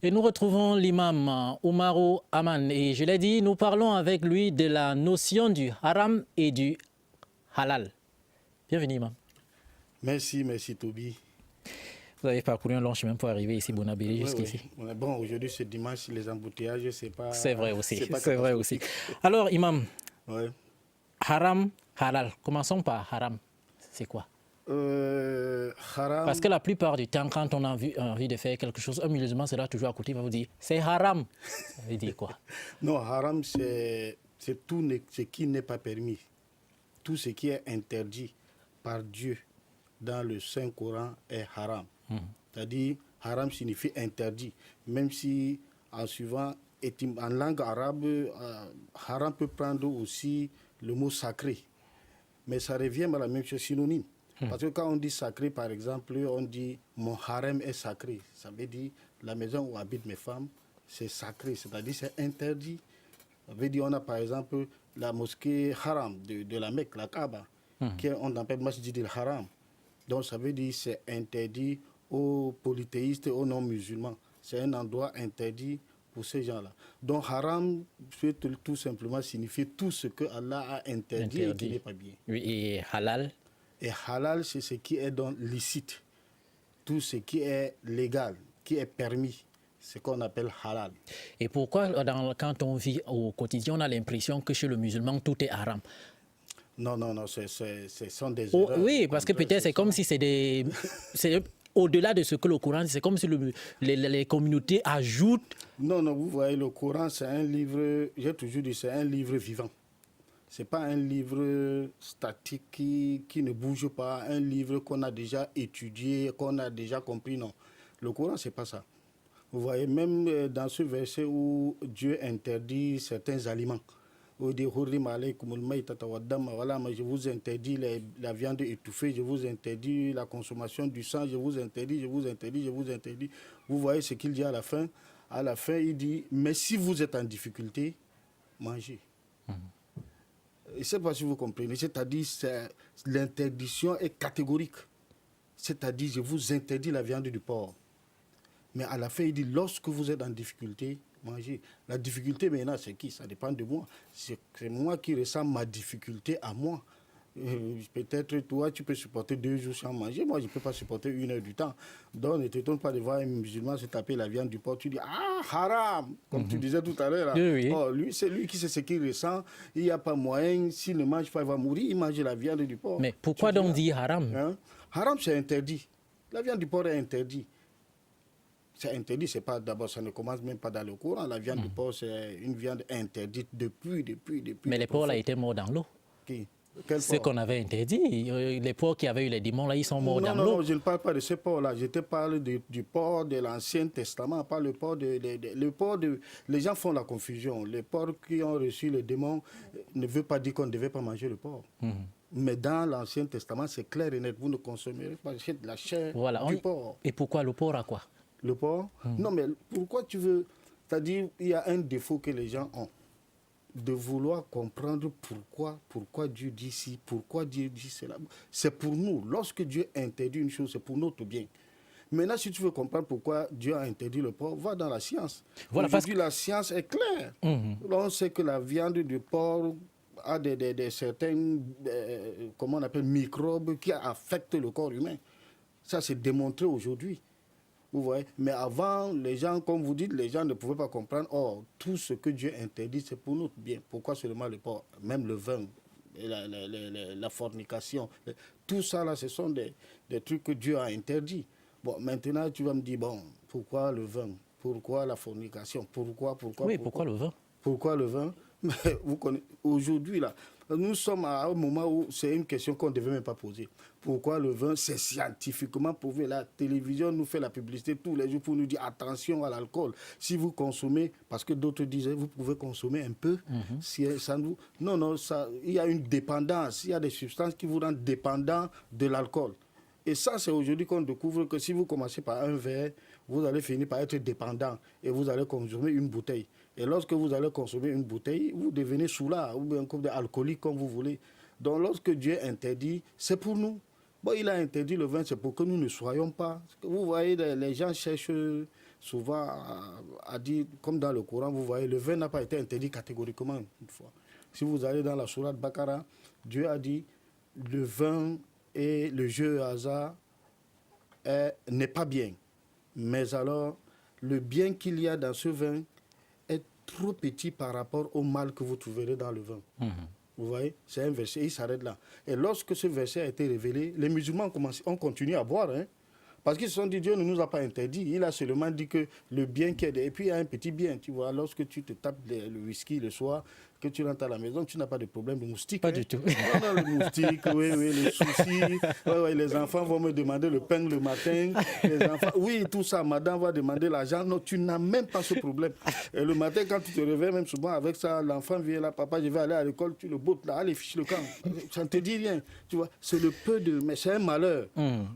Et nous retrouvons l'imam Oumarou Aman. Et je l'ai dit, nous parlons avec lui de la notion du haram et du halal. Bienvenue, imam. Merci Toby. Vous avez parcouru un long chemin pour arriver ici, Bonabéli, jusqu'ici. Oui. Bon, aujourd'hui c'est dimanche, les embouteillages, c'est pas... C'est vrai aussi, c'est vrai aussi. Alors, imam, haram, halal. Commençons par haram. C'est quoi? Haram... Parce que la plupart du temps, quand on a envie de faire quelque chose, un musulman sera toujours à côté, il va vous dire, c'est haram. Ça veut dire quoi? Non, haram, c'est tout ce qui n'est pas permis. Tout ce qui est interdit par Dieu dans le Saint-Coran est haram. C'est-à-dire, haram signifie interdit. Même si, en suivant, en langue arabe, haram peut prendre aussi le mot sacré. Mais ça revient à la même chose, synonyme. Parce que quand on dit sacré, par exemple, on dit mon harem est sacré. Ça veut dire la maison où habitent mes femmes, c'est sacré, c'est-à-dire c'est interdit. Ça veut dire on a par exemple la mosquée haram de la Mecque, la Kaaba, qu'on appelle Masjid al-Haram. Donc ça veut dire c'est interdit aux polythéistes et aux non-musulmans. C'est un endroit interdit pour ces gens-là. Donc haram peut tout simplement signifier tout ce que Allah a interdit. Et qui n'est pas bien. Oui, et halal? Et halal, c'est ce qui est donc licite. Tout ce qui est légal, qui est permis, c'est ce qu'on appelle halal. Et pourquoi, quand on vit au quotidien, on a l'impression que chez le musulman, tout est haram? Non, ce sont des erreurs. Oui, parce que peut-être c'est comme si c'est des... Au-delà de ce que le Coran, c'est comme si les communautés ajoutent... Non, vous voyez, le Coran, c'est un livre, j'ai toujours dit, c'est un livre vivant. Ce n'est pas un livre statique qui ne bouge pas, un livre qu'on a déjà étudié, qu'on a déjà compris, non. Le Coran, ce n'est pas ça. Vous voyez, même dans ce verset où Dieu interdit certains aliments, où il dit, voilà, je vous interdis la viande étouffée, je vous interdis la consommation du sang, je vous interdis. Vous voyez ce qu'il dit à la fin. À la fin, il dit, mais si vous êtes en difficulté, mangez. Je ne sais pas si vous comprenez, c'est-à-dire l'interdiction est catégorique. C'est-à-dire, je vous interdis la viande du porc. Mais à la fin, il dit, lorsque vous êtes en difficulté, mangez. La difficulté maintenant, c'est qui? Ça dépend de moi. C'est moi qui ressens ma difficulté à moi. Peut-être toi, tu peux supporter 2 jours sans manger. Moi, je ne peux pas supporter 1 heure du temps. Donc, ne t'étonne pas de voir un musulman se taper la viande du porc. Tu dis, ah, haram, comme tu disais tout à l'heure. Oui. Oh, lui, c'est lui qui sait ce qu'il ressent. Il n'y a pas moyen. S'il ne mange pas, il va mourir. Il mange la viande du porc. Mais pourquoi donc dire haram? Haram, c'est interdit. La viande du porc est interdite. C'est interdit, c'est pas d'abord, ça ne commence même pas dans le Coran. La viande du porc, c'est une viande interdite depuis. Mais les porcs là étaient morts dans l'eau. Qui? Ceux qu'on avait interdits, les porcs qui avaient eu les démons là, ils sont morts dans l'eau. Non, je ne parle pas de ces porcs là. Je te parle du porc de l'Ancien Testament, pas le porc les gens font la confusion. Les porcs qui ont reçu le démon ne veut pas dire qu'on ne devait pas manger le porc. Mais dans l'Ancien Testament, c'est clair et net. Vous ne consommerez pas de la chair du porc. Et pourquoi le porc a quoi? Le porc? Non, mais pourquoi tu veux... C'est-à-dire, il y a un défaut que les gens ont. De vouloir comprendre pourquoi Dieu dit ci, pourquoi Dieu dit cela. C'est pour nous. Lorsque Dieu interdit une chose, c'est pour notre bien. Maintenant, si tu veux comprendre pourquoi Dieu a interdit le porc, va dans la science. Voilà, aujourd'hui, la science est claire. On sait que la viande du porc a certains comment on appelle, microbes qui affectent le corps humain. Ça, c'est démontré aujourd'hui. Vous voyez? Mais avant, les gens, comme vous dites, les gens ne pouvaient pas comprendre. Or, tout ce que Dieu interdit, c'est pour notre bien. Pourquoi seulement le porc? Même le vin, et la fornication. Tout ça, là, ce sont des trucs que Dieu a interdits. Bon, maintenant, tu vas me dire, bon, pourquoi le vin? Pourquoi la fornication? Pourquoi le vin? Pourquoi le vin? Vous connaissez, aujourd'hui, là, nous sommes à un moment où c'est une question qu'on ne devait même pas poser. Pourquoi le vin? C'est scientifiquement prouvé. La télévision nous fait la publicité tous les jours pour nous dire attention à l'alcool. Si vous consommez, parce que d'autres disaient, vous pouvez consommer un peu. Si ça nous... Non, il y a une dépendance. Il y a des substances qui vous rendent dépendant de l'alcool. Et ça, c'est aujourd'hui qu'on découvre que si vous commencez par un verre, vous allez finir par être dépendant et vous allez consommer une bouteille. Et lorsque vous allez consommer une bouteille, vous devenez soulard ou bien un couple d'alcoolique comme vous voulez. Donc lorsque Dieu interdit, c'est pour nous. Bon, il a interdit le vin, c'est pour que nous ne soyons pas. Vous voyez, les gens cherchent souvent a dit, comme dans le Coran, vous voyez, le vin n'a pas été interdit catégoriquement une fois. Si vous allez dans la sourate Bakara, Dieu a dit, le vin et le jeu hasard n'est pas bien. Mais alors, le bien qu'il y a dans ce vin est trop petit par rapport au mal que vous trouverez dans le vin. Vous voyez, c'est un verset, il s'arrête là. Et lorsque ce verset a été révélé, les musulmans ont continué à boire, hein, parce qu'ils se sont dit, Dieu ne nous a pas interdit. Il a seulement dit que le bien qu'il y a, et puis il y a un petit bien, tu vois, lorsque tu te tapes le whisky le soir, que tu rentres à la maison, tu n'as pas de problème de moustique. Pas du tout. Non, le moustique, oui, les soucis. Les enfants vont me demander le pain le matin. Les enfants, oui, tout ça, madame va demander l'argent. Non, tu n'as même pas ce problème. Et le matin, quand tu te réveilles, même souvent avec ça, l'enfant vient là, papa, je vais aller à l'école, tu le bottes là, allez, fiche le camp. Ça ne te dit rien. Tu vois, c'est le peu de. Mais c'est un malheur.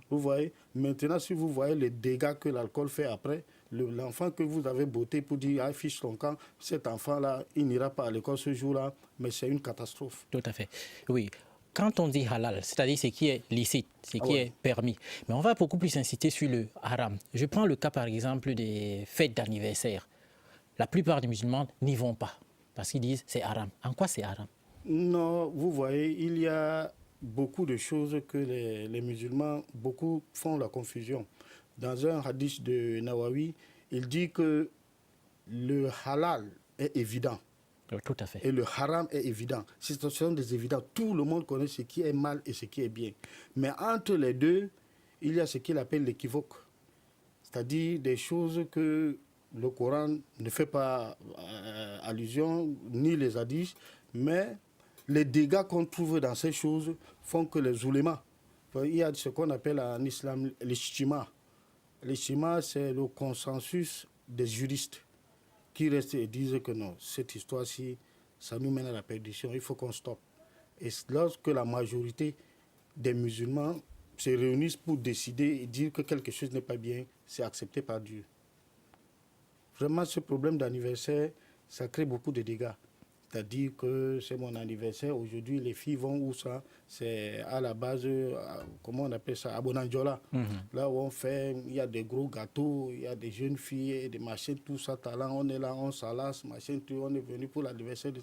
Vous voyez. Maintenant, si vous voyez les dégâts que l'alcool fait après, l'enfant que vous avez botté pour dire ah, fiche ton camp, cet enfant-là, il n'ira pas à l'école ce jour-là, mais c'est une catastrophe. Tout à fait. Oui. Quand on dit halal, c'est-à-dire ce qui est licite, ce qui est permis, mais on va beaucoup plus insister sur le haram. Je prends le cas par exemple des fêtes d'anniversaire. La plupart des musulmans n'y vont pas parce qu'ils disent c'est haram. En quoi c'est haram? Non, vous voyez, il y a beaucoup de choses que les musulmans, beaucoup font la confusion. Dans un hadith de Nawawi, il dit que le halal est évident. Tout à fait. Et le haram est évident. Ce sont des évidents. Tout le monde connaît ce qui est mal et ce qui est bien. Mais entre les deux, il y a ce qu'il appelle l'équivoque. C'est-à-dire des choses que le Coran ne fait pas allusion, ni les hadiths, mais les dégâts qu'on trouve dans ces choses font que les oulémas, il y a ce qu'on appelle en islam l'ijtima. L'ijtima, c'est le consensus des juristes qui restent et disent que non, cette histoire-ci, ça nous mène à la perdition, il faut qu'on stoppe. Et lorsque la majorité des musulmans se réunissent pour décider et dire que quelque chose n'est pas bien, c'est accepté par Dieu. Vraiment, ce problème d'anniversaire, ça crée beaucoup de dégâts. C'est-à-dire que c'est mon anniversaire, aujourd'hui les filles vont où ça? C'est à la base, comment on appelle ça? À Bonanjola. Là où on fait, il y a des gros gâteaux, il y a des jeunes filles, des machins, tout ça, talent, on est là, on s'alasse, machin, tout, on est venu pour l'anniversaire.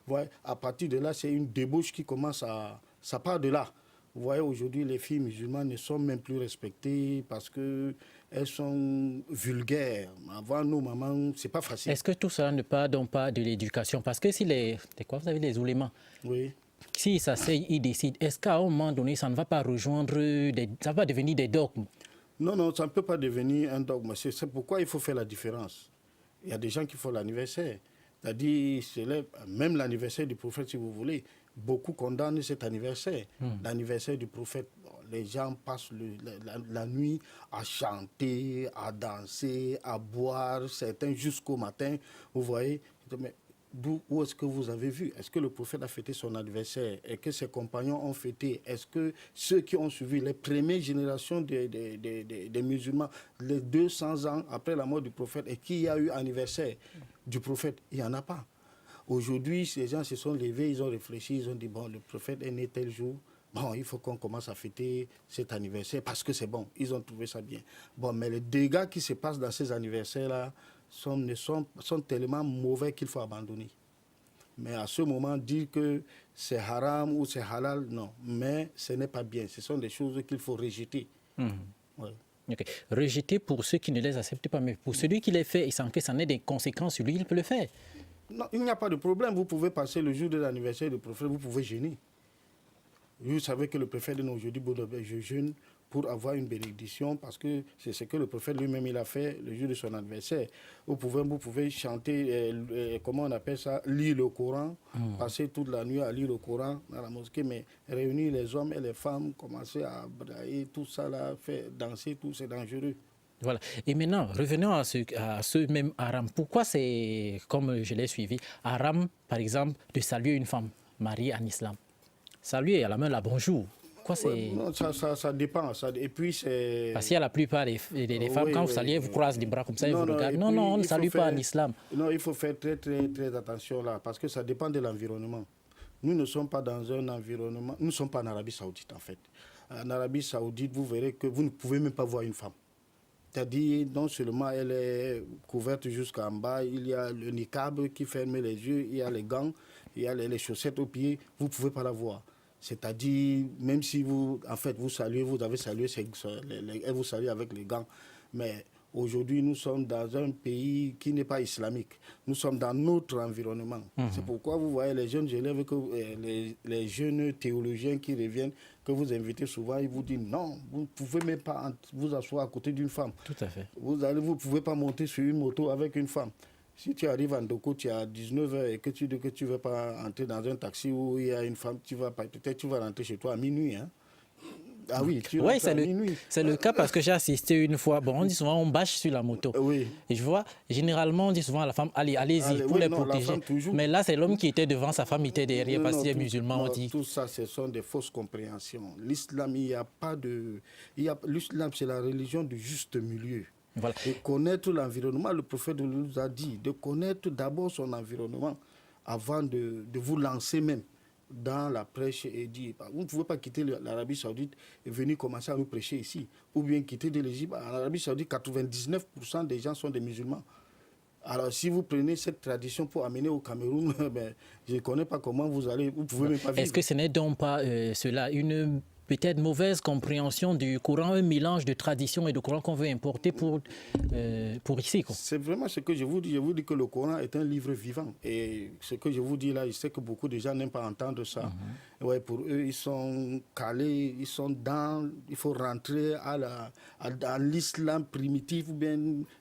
Ouais, à partir de là, c'est une débauche qui commence à... Ça part de là. Vous voyez, aujourd'hui, les filles musulmanes ne sont même plus respectées parce qu'elles sont vulgaires. Avant, nos mamans, c'est pas facile. Est-ce que tout cela ne part donc pas de l'éducation? Parce que si vous avez les oulémas, oui. Si ça ils décident, est-ce qu'à un moment donné, ça ne va pas rejoindre, ça va devenir des dogmes? Non, ça ne peut pas devenir un dogme. C'est pourquoi il faut faire la différence. Il y a des gens qui font l'anniversaire. C'est-à-dire, même l'anniversaire du prophète, si vous voulez, beaucoup condamnent cet anniversaire. L'anniversaire du prophète, les gens passent la nuit à chanter, à danser, à boire, certains jusqu'au matin. Vous voyez, mais où est-ce que vous avez vu? Est-ce que le prophète a fêté son anniversaire? Est-ce que ses compagnons ont fêté? Est-ce que ceux qui ont suivi les premières générations des musulmans, les 200 ans après la mort du prophète, et qui a eu anniversaire du prophète? Il n'y en a pas. Aujourd'hui, ces gens se sont levés, ils ont réfléchi, ils ont dit, bon, le prophète est né tel jour, bon, il faut qu'on commence à fêter cet anniversaire parce que c'est bon, ils ont trouvé ça bien. Bon, mais les dégâts qui se passent dans ces anniversaires-là sont tellement mauvais qu'il faut abandonner. Mais à ce moment, dire que c'est haram ou c'est halal, non. Mais ce n'est pas bien. Ce sont des choses qu'il faut rejeter. Ouais. Okay. Rejeter pour ceux qui ne les acceptent pas, mais pour celui qui les fait et sans que ça n'ait des conséquences sur lui, il peut le faire. Non, il n'y a pas de problème. Vous pouvez passer le jour de l'anniversaire du prophète, vous pouvez jeûner. Vous savez que le prophète dit aujourd'hui, je jeûne pour avoir une bénédiction parce que c'est ce que le prophète lui-même il a fait le jour de son anniversaire. Vous pouvez chanter, comment on appelle ça, lire le Coran, passer toute la nuit à lire le Coran dans la mosquée, mais réunir les hommes et les femmes, commencer à brailler, tout ça là, faire danser, tout c'est dangereux. Voilà. Et maintenant, revenons à ce même haram. Pourquoi c'est, comme je l'ai suivi, haram, par exemple, de saluer une femme mariée en islam? Saluer à la main, la bonjour. Quoi, c'est... Non, ça dépend. Et puis c'est... Parce qu'il y a la plupart des femmes, quand vous saluez, vous croisez les bras comme ça et vous regardez. Non, on ne salue pas en islam. Non, il faut faire très, très, très attention là, parce que ça dépend de l'environnement. Nous ne sommes pas dans un environnement... Nous ne sommes pas en Arabie Saoudite, en fait. En Arabie Saoudite, vous verrez que vous ne pouvez même pas voir une femme. C'est-à-dire, non seulement elle est couverte jusqu'en bas, il y a le niqab qui ferme les yeux, il y a les gants, il y a les chaussettes aux pieds, vous ne pouvez pas la voir. C'est-à-dire, même si vous, en fait, vous saluez, vous avez salué, elle vous salue avec les gants. Mais aujourd'hui, nous sommes dans un pays qui n'est pas islamique. Nous sommes dans notre environnement. C'est pourquoi vous voyez les jeunes élèves, les jeunes théologiens qui reviennent, que vous invitez souvent, ils vous disent non, vous ne pouvez même pas vous asseoir à côté d'une femme. Tout à fait. Vous ne pouvez pas monter sur une moto avec une femme. Si tu arrives en Doko, tu as 19h et que tu dis que tu ne veux pas entrer dans un taxi où il y a une femme, peut-être tu vas rentrer chez toi à minuit. Hein? Ah oui, ouais, c'est le cas parce que j'ai assisté une fois. Bon, on dit souvent on bâche sur la moto. Oui. Et je vois, généralement, on dit souvent à la femme, allez-y, pour les protéger. Mais là, c'est l'homme qui était devant, sa femme était derrière parce qu'il est musulman, on dit. Tout ça, ce sont des fausses compréhensions. L'islam, il n'y a pas de... L'islam, c'est la religion du juste milieu. Voilà. De connaître l'environnement, le prophète nous a dit, de connaître d'abord son environnement avant de vous lancer même dans la prêche et dire, vous ne pouvez pas quitter l'Arabie Saoudite et venir commencer à nous prêcher ici, ou bien quitter de l'Égypte. En Arabie Saoudite, 99% des gens sont des musulmans. Alors, si vous prenez cette tradition pour amener au Cameroun, ben, je ne connais pas comment vous pouvez même pas vivre. Est-ce que ce n'est donc pas cela, une peut-être mauvaise compréhension du Coran, un mélange de tradition et de Coran qu'on veut importer pour ici, quoi? C'est vraiment ce que je vous dis. Je vous dis que le Coran est un livre vivant. Et ce que je vous dis là, je sais que beaucoup de gens n'aiment pas entendre ça. Ouais, pour eux, ils sont calés, ils sont dans... Il faut rentrer dans l'islam primitif, ou bien...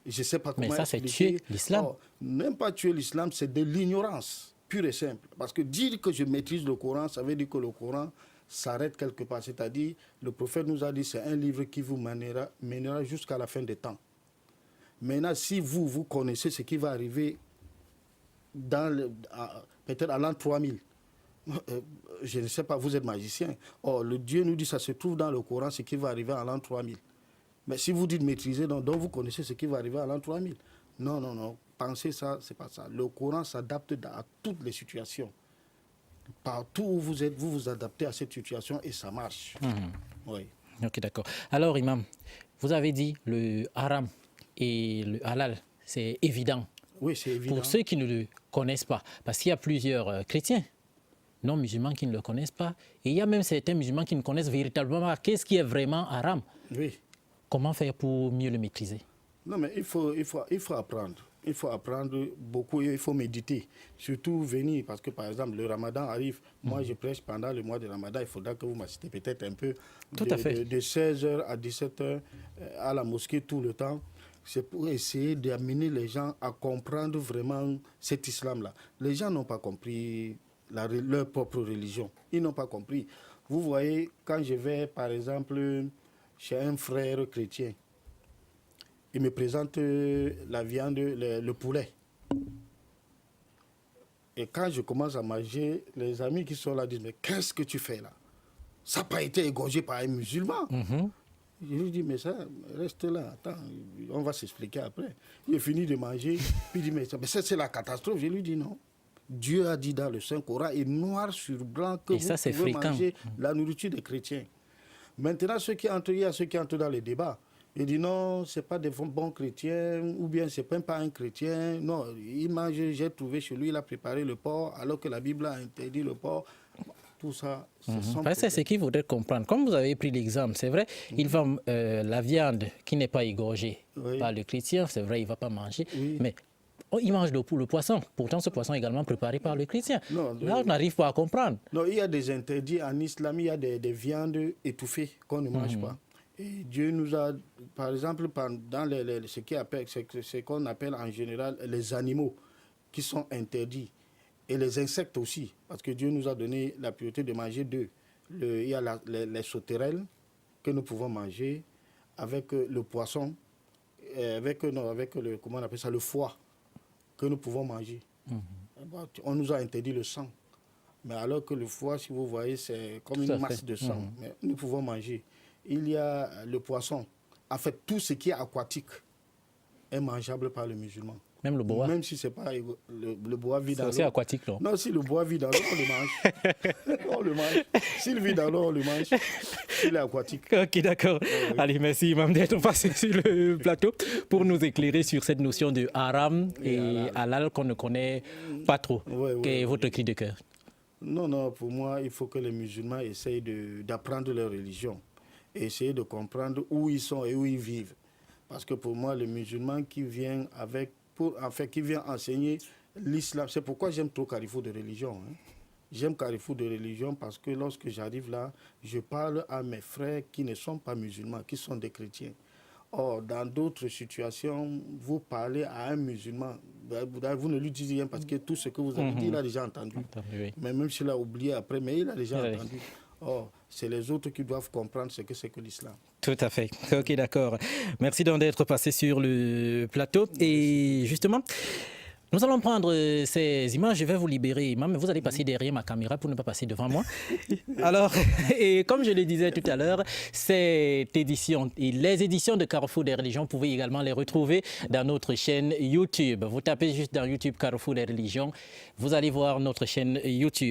Je ne sais pas comment expliquer. Mais ça, c'est tuer l'islam. N'aime pas tuer l'islam, c'est de l'ignorance, pure et simple. Parce que dire que je maîtrise le Coran, ça veut dire que le Coran s'arrête quelque part. C'est-à-dire, le prophète nous a dit, c'est un livre qui vous mènera jusqu'à la fin des temps. Maintenant, si vous connaissez ce qui va arriver peut-être à l'an 3000, je ne sais pas, vous êtes magicien. Or, le Dieu nous dit, ça se trouve dans le Coran, ce qui va arriver à l'an 3000. Mais si vous dites maîtriser, donc vous connaissez ce qui va arriver à l'an 3000. Non. Pensez ça, c'est pas ça. Le Coran s'adapte à toutes les situations. Partout où vous êtes, vous vous adaptez à cette situation et ça marche. Oui. Ok, d'accord. Alors, Imam, vous avez dit le haram et le halal, c'est évident. Oui, c'est évident. Pour ceux qui ne le connaissent pas, parce qu'il y a plusieurs chrétiens non musulmans qui ne le connaissent pas, et il y a même certains musulmans qui ne connaissent véritablement pas qu'est-ce qui est vraiment haram. Oui. Comment faire pour mieux le maîtriser? Non, mais il faut apprendre. Il faut apprendre beaucoup et il faut méditer. Surtout venir, parce que par exemple, le ramadan arrive. Moi, je prêche pendant le mois de ramadan. Il faudra que vous m'assistez peut-être un peu. Tout à fait. De 16h à 17h à la mosquée tout le temps. C'est pour essayer d'amener les gens à comprendre vraiment cet islam-là. Les gens n'ont pas compris leur propre religion. Ils n'ont pas compris. Vous voyez, quand je vais, par exemple, chez un frère chrétien, il me présente la viande, le poulet. Et quand je commence à manger, les amis qui sont là disent, mais qu'est-ce que tu fais là? Ça n'a pas été égorgé par un musulman. Je lui dis, mais ça, reste là, attends, on va s'expliquer après. Il fini de manger, puis il dit, mais ça c'est la catastrophe. Je lui dis, non. Dieu a dit dans le Saint-Coran, et noir sur blanc, que vous pouvez manger la nourriture des chrétiens. Maintenant, il y a ceux qui entrent dans les débats. Il dit non, ce n'est pas des bons chrétiens, ou bien ce n'est même pas un chrétien. Non, il mange, j'ai trouvé chez lui, il a préparé le porc, alors que la Bible a interdit le porc. Tout ça, c'est ce qu'il faudrait comprendre. Comme vous avez pris l'exemple, c'est vrai, il va, la viande qui n'est pas égorgée par le chrétien, c'est vrai, il ne va pas manger, mais il mange le poisson. Pourtant, ce poisson est également préparé par le chrétien. Non, là, on n'arrive pas à comprendre. Non, il y a des interdits en islam, il y a des viandes étouffées qu'on ne mange pas. Et Dieu nous a, par exemple, dans ce qu'on appelle en général les animaux qui sont interdits, et les insectes aussi, parce que Dieu nous a donné la priorité de manger d'eux. Il y a les sauterelles que nous pouvons manger avec le poisson, avec le, comment on appelle ça, le foie que nous pouvons manger. On nous a interdit le sang. Mais alors que le foie, si vous voyez, c'est comme une masse de sang. Mais nous pouvons manger. Il y a le poisson. En fait, tout ce qui est aquatique est mangeable par le musulman. Même le boa. Même si c'est pas le boa vit dans l'eau. C'est aussi aquatique, non? Non, si le boa vit dans l'eau, on le mange. On le mange. S'il vit dans l'eau, on le mange. S'il est aquatique. Ok, d'accord. Oui. Allez, merci Imam d'être passé sur le plateau pour nous éclairer sur cette notion de haram et halal qu'on ne connaît pas trop. Quel est votre cri de cœur? Non, pour moi, il faut que les musulmans essayent d'apprendre leur religion et essayer de comprendre où ils sont et où ils vivent. Parce que pour moi, le musulman qui vient qui vient enseigner l'islam, c'est pourquoi j'aime trop Carrefour de religion. Hein. J'aime Carrefour de religion parce que lorsque j'arrive là, je parle à mes frères qui ne sont pas musulmans, qui sont des chrétiens. Or, dans d'autres situations, vous parlez à un musulman, vous ne lui dites rien parce que tout ce que vous avez dit, il a déjà entendu. Oui. Mais même s'il a oublié après, mais il a déjà entendu. Or, c'est les autres qui doivent comprendre ce que c'est que l'islam. Tout à fait. Ok, d'accord. Merci donc d'être passé sur le plateau. Et justement, nous allons prendre ces images. Je vais vous libérer, Imam, mais vous allez passer derrière ma caméra pour ne pas passer devant moi. Alors, et comme je le disais tout à l'heure, cette édition et les éditions de Carrefour des religions, vous pouvez également les retrouver dans notre chaîne YouTube. Vous tapez juste dans YouTube Carrefour des religions, vous allez voir notre chaîne YouTube.